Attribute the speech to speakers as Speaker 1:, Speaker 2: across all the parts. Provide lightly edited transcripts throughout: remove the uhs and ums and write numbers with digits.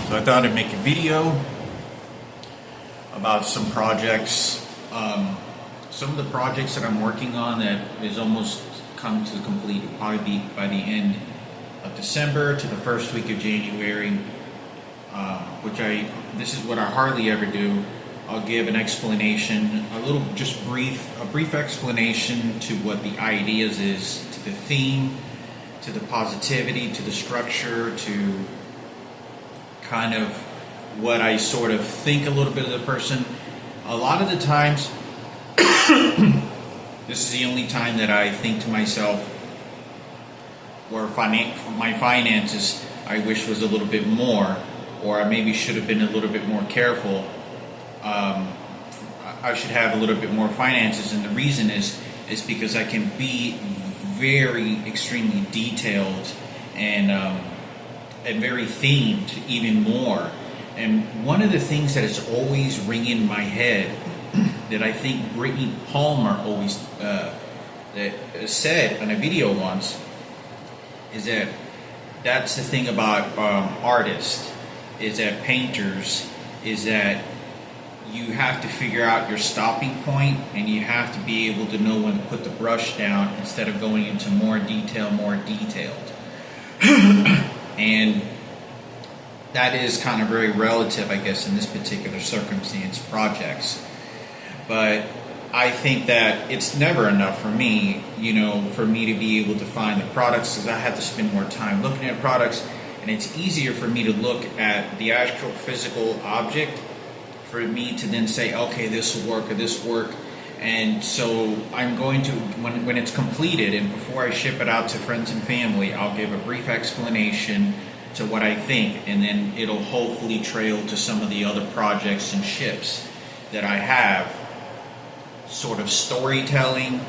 Speaker 1: So I thought I'd make a video about some projects. Some of the projects that I'm working on that is almost come to complete, will probably be by the end of December to the first week of January. This is what I hardly ever do. I'll give an explanation, a brief explanation to what the ideas is, to the theme, to the positivity, to the structure, to kind of what I sort of think a little bit of the person. A lot of the times, this is the only time that I think to myself, where my finances I wish was a little bit more, or I maybe should have been a little bit more careful. I should have a little bit more finances, and the reason is because I can be very extremely detailed and very themed even more. And one of the things that is always ringing in my head that I think Brittany Palmer always said in a video once is that that's the thing about artists, is that painters, is that you have to figure out your stopping point, and you have to be able to know when to put the brush down instead of going into more detailed. And that is kind of very relative, I guess, in this particular circumstance, projects. But I think that it's never enough for me, for me to be able to find the products, because I have to spend more time looking at products, and it's easier for me to look at the actual physical object for me to then say, okay, this will work or this work. And so I'm going to, when it's completed and before I ship it out to friends and family, I'll give a brief explanation to what I think, and then it'll hopefully trail to some of the other projects and ships that I have, sort of storytelling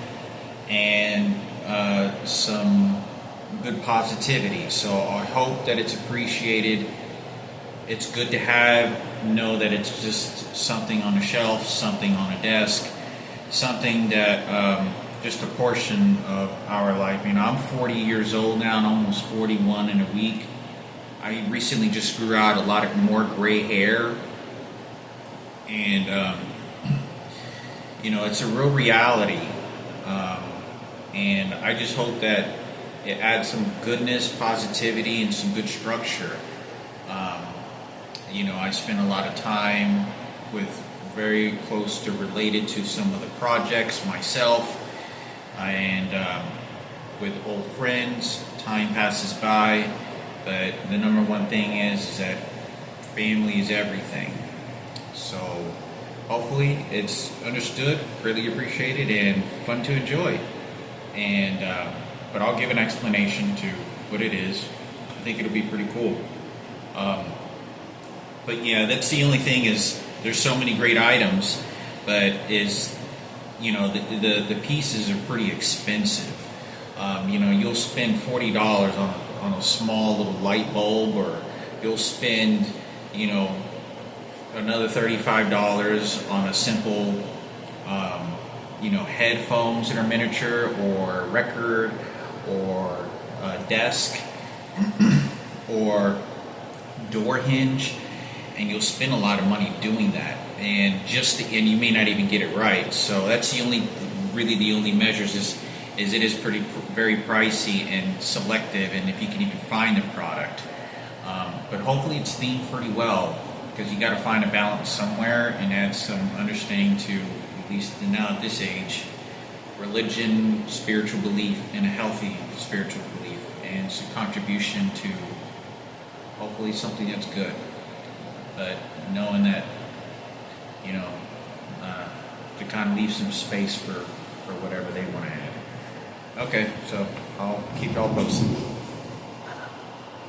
Speaker 1: and some good positivity. So I hope that it's appreciated. It's good to know that it's just something on a shelf, something on a desk, something that just a portion of our life. I'm 40 years old now, and almost 41 in a week. I recently just grew out a lot of more gray hair, and it's a real reality, and I just hope that it adds some goodness, positivity, and some good structure. I spend a lot of time very close to related to some of the projects myself, and with old friends. Time passes by, but the number one thing is that family is everything. So hopefully it's understood, greatly appreciated, and fun to enjoy. And but I'll give an explanation to what it is. I think it'll be pretty cool. But yeah, that's the only thing, is there's so many great items, but the pieces are pretty expensive. You'll spend $40 on a small little light bulb, or you'll spend another $35 on a simple headphones that are miniature, or record, or a desk, or door hinge, and you'll spend a lot of money doing that, and you may not even get it right. So that's the only measures is it is very pricey and selective, and if you can even find the product. But hopefully it's themed pretty well, because you got to find a balance somewhere and add some understanding to, at least now at this age, religion, spiritual belief, and a healthy spiritual belief, and some contribution to hopefully something that's good. But knowing that, to kind of leave some space for whatever they want to add. Okay, so I'll keep y'all posted.